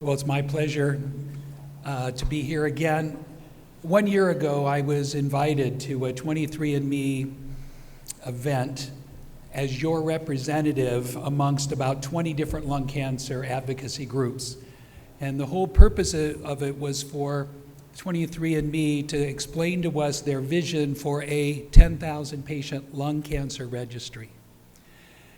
Well, it's my pleasure to be here again. 1 year ago, I was invited to a 23andMe event as your representative amongst about 20 different lung cancer advocacy groups. And the whole purpose of it was for 23andMe to explain to us their vision for a 10,000 patient lung cancer registry.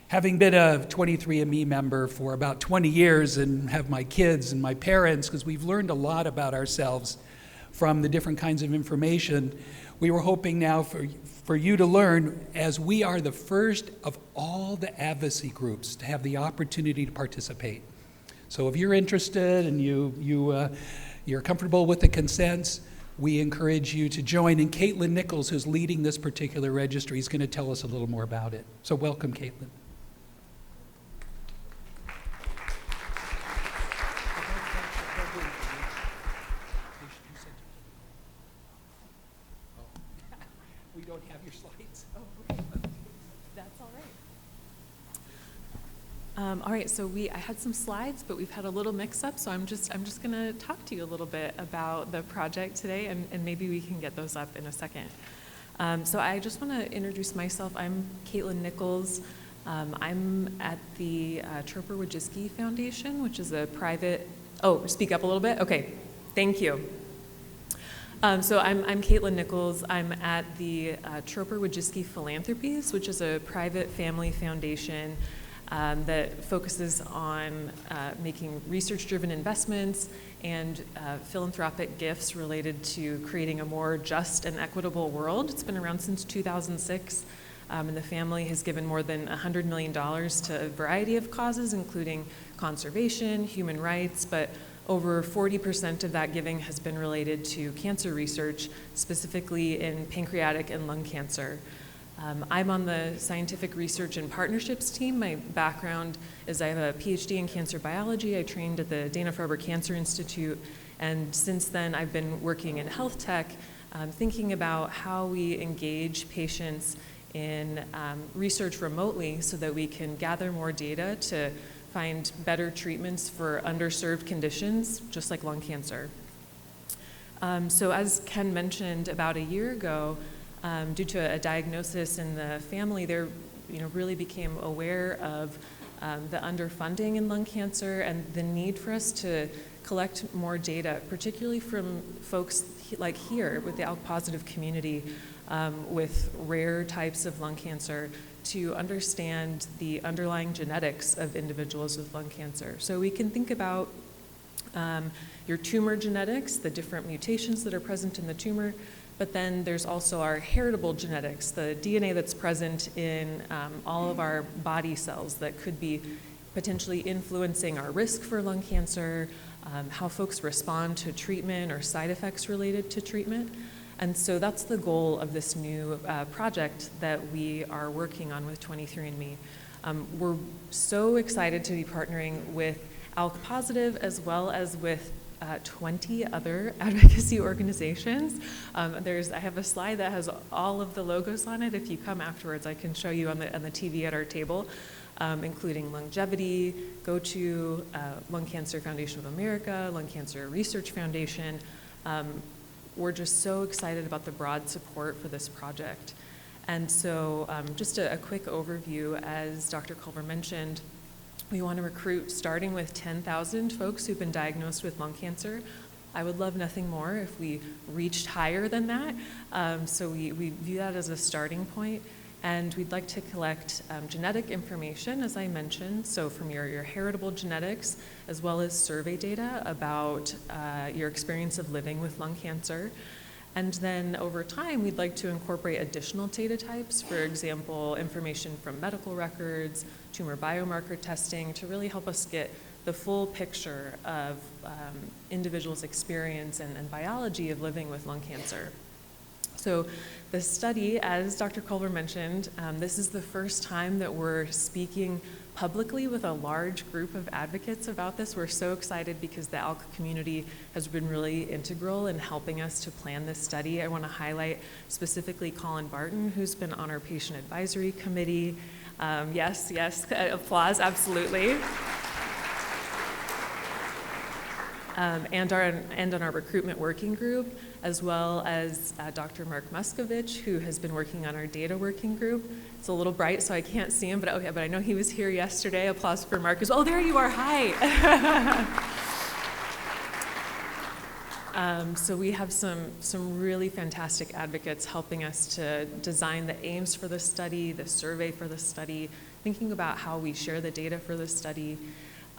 Having been a 23andMe member for about 20 years and have my kids and my parents, because we've learned a lot about ourselves from the different kinds of information, we were hoping now for you to learn, as we are the first of all the advocacy groups to have the opportunity to participate. So if you're interested and you're comfortable with the consents, we encourage you to join. And Caitlin Nichols, who's leading this particular registry, is going to tell us a little more about it. So welcome, Caitlin. We don't have your slides. Oh, that's all right. All right, so I had some slides, but we've had a little mix-up, so I'm just going to talk to you a little bit about the project today, and maybe we can get those up in a second. So I just want to introduce myself. I'm Caitlin Nichols. I'm at the Troper-Wojcicki Foundation, which is a private. Oh, speak up a little bit. Okay, thank you. So I'm Caitlin Nichols. I'm at the Troper-Wojcicki Philanthropies, which is a private family foundation that focuses on making research-driven investments and philanthropic gifts related to creating a more just and equitable world. It's been around since 2006, and the family has given more than $100 million to a variety of causes, including conservation, human rights, but over 40% of that giving has been related to cancer research, specifically in pancreatic and lung cancer. I'm on the scientific research and partnerships team. My background is I have a PhD in cancer biology. I trained at the Dana-Farber Cancer Institute, and since then I've been working in health tech, thinking about how we engage patients in research remotely so that we can gather more data to find better treatments for underserved conditions, just like lung cancer. So as Ken mentioned, about a year ago, due to a diagnosis in the family, they really became aware of the underfunding in lung cancer and the need for us to collect more data, particularly from folks like here with the ALK Positive community with rare types of lung cancer, to understand the underlying genetics of individuals with lung cancer. So we can think about your tumor genetics, the different mutations that are present in the tumor, but then there's also our heritable genetics, the DNA that's present in all of our body cells that could be potentially influencing our risk for lung cancer, how folks respond to treatment or side effects related to treatment. And so that's the goal of this new project that we are working on with 23andMe. We're so excited to be partnering with ALK Positive as well as with 20 other advocacy organizations. I have a slide that has all of the logos on it. If you come afterwards, I can show you on the TV at our table, including Longevity, GoTo, Lung Cancer Foundation of America, Lung Cancer Research Foundation. We're just so excited about the broad support for this project. And so just a quick overview, as Dr. Culver mentioned, we want to recruit starting with 10,000 folks who've been diagnosed with lung cancer. I would love nothing more if we reached higher than that. So we view that as a starting point. And we'd like to collect genetic information, as I mentioned, so from your heritable genetics, as well as survey data about your experience of living with lung cancer. And then over time, we'd like to incorporate additional data types, for example, information from medical records, tumor biomarker testing, to really help us get the full picture of individuals' experience and biology of living with lung cancer. So the study, as Dr. Culver mentioned, this is the first time that we're speaking publicly with a large group of advocates about this. We're so excited because the ALK community has been really integral in helping us to plan this study. I want to highlight specifically Colin Barton, who's been on our patient advisory committee. Yes, applause, absolutely. and on our recruitment working group, as well as Dr. Mark Muscovich, who has been working on our data working group. It's a little bright, so I can't see him, but I know he was here yesterday. Applause for Mark. Oh, there you are. Hi. So we have some really fantastic advocates helping us to design the aims for the study, the survey for the study, thinking about how we share the data for the study.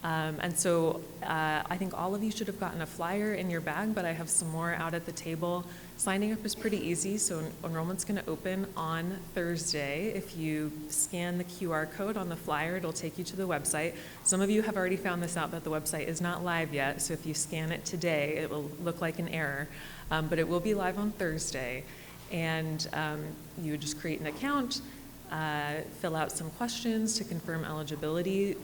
And so I think all of you should have gotten a flyer in your bag, but I have some more out at the table. Signing up is pretty easy, so enrollment's going to open on Thursday. If you scan the QR code on the flyer, it'll take you to the website. Some of you have already found this out, but the website is not live yet, so if you scan it today, it will look like an error, but it will be live on Thursday. And you would just create an account, fill out some questions to confirm eligibility.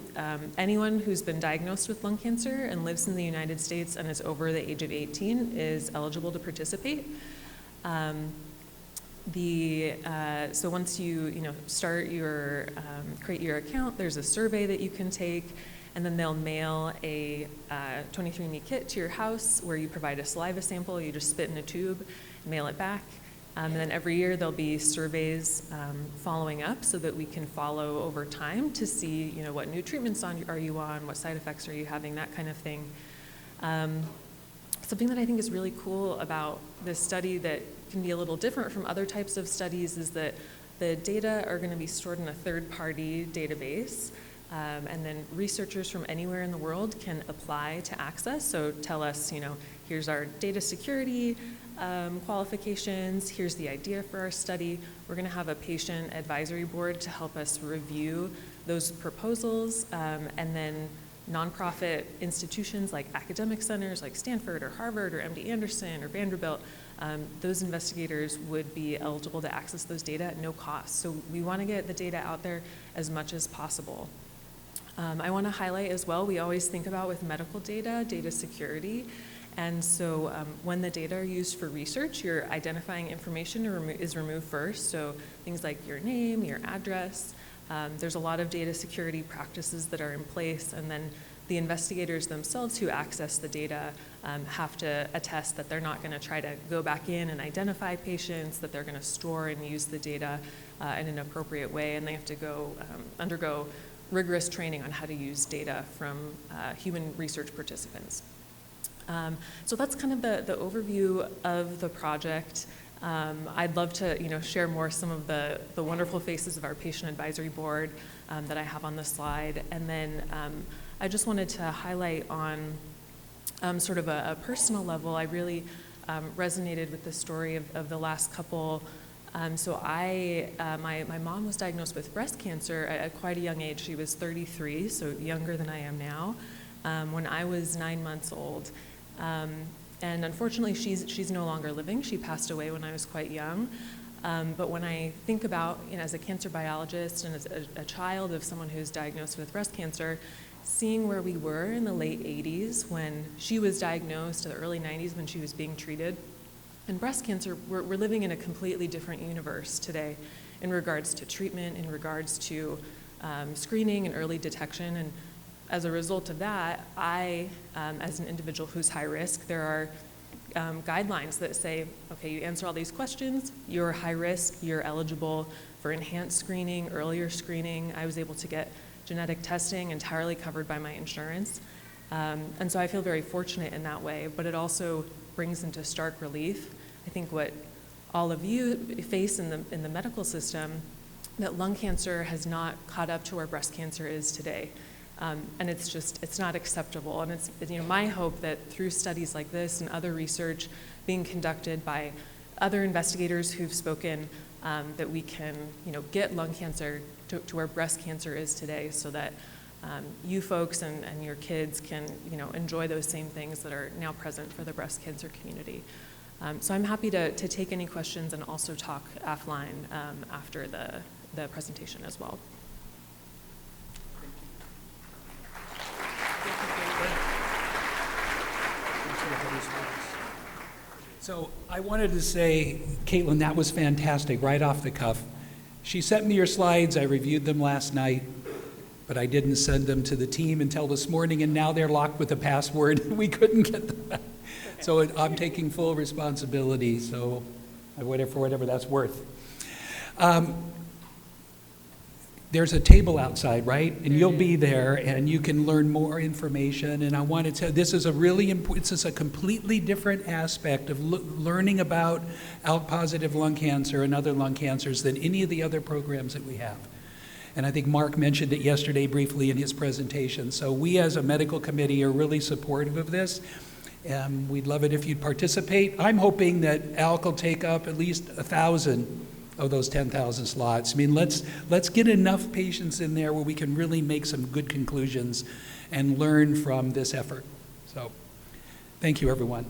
Anyone who's been diagnosed with lung cancer and lives in the United States and is over the age of 18 is eligible to participate. So once you start your create your account, there's a survey that you can take, and then they'll mail a 23andMe kit to your house where you provide a saliva sample. You just spit in a tube, mail it back. And then every year there'll be surveys following up so that we can follow over time to see, what new treatments are you on, what side effects are you having, that kind of thing. Something that I think is really cool about this study that can be a little different from other types of studies is that the data are going to be stored in a third-party database, and then researchers from anywhere in the world can apply to access. So tell us, here's our data security qualifications, here's the idea for our study. We're going to have a patient advisory board to help us review those proposals, and then nonprofit institutions like academic centers like Stanford or Harvard or MD Anderson or Vanderbilt, those investigators would be eligible to access those data at no cost. So we want to get the data out there as much as possible. I want to highlight as well, we always think about with medical data, data security. And so when the data are used for research, your identifying information is removed first. So things like your name, your address. There's a lot of data security practices that are in place. And then the investigators themselves who access the data have to attest that they're not going to try to go back in and identify patients, that they're going to store and use the data in an appropriate way. And they have to undergo rigorous training on how to use data from human research participants. So that's kind of the overview of the project. I'd love to share more some of the wonderful faces of our patient advisory board that I have on the slide. And then I just wanted to highlight on sort of a personal level, I really resonated with the story of the last couple. So my mom was diagnosed with breast cancer at quite a young age. She was 33, so younger than I am now, when I was 9 months old. And unfortunately, she's no longer living. She passed away when I was quite young. But when I think about, as a cancer biologist and as a child of someone who's diagnosed with breast cancer, seeing where we were in the late 80s when she was diagnosed, to the early 90s when she was being treated, and breast cancer, we're living in a completely different universe today in regards to treatment, in regards to screening and early detection. And as a result of that, I, as an individual who's high risk, there are guidelines that say, okay, you answer all these questions, you're high risk, you're eligible for enhanced screening, earlier screening. I was able to get genetic testing entirely covered by my insurance. And so I feel very fortunate in that way, but it also brings into stark relief, I think, what all of you face in the medical system, that lung cancer has not caught up to where breast cancer is today. And it's not acceptable. And it's my hope that through studies like this and other research being conducted by other investigators who've spoken, that we can get lung cancer to where breast cancer is today, so that you folks and your kids can enjoy those same things that are now present for the breast cancer community. So I'm happy to take any questions and also talk offline after the presentation as well. So I wanted to say, Caitlin, that was fantastic, right off the cuff. She sent me your slides, I reviewed them last night, but I didn't send them to the team until this morning, and now they're locked with a password. We couldn't get them back. So I'm taking full responsibility, so for whatever that's worth. There's a table outside, right? And you'll be there, and you can learn more information. And I want to tell you, this is a really important, this is a completely different aspect of learning about ALK-positive lung cancer and other lung cancers than any of the other programs that we have. And I think Mark mentioned it yesterday briefly in his presentation. So we as a medical committee are really supportive of this. We'd love it if you'd participate. I'm hoping that ALK will take up at least 1,000 of those 10,000 slots. I mean, let's get enough patients in there where we can really make some good conclusions and learn from this effort. So, thank you, everyone.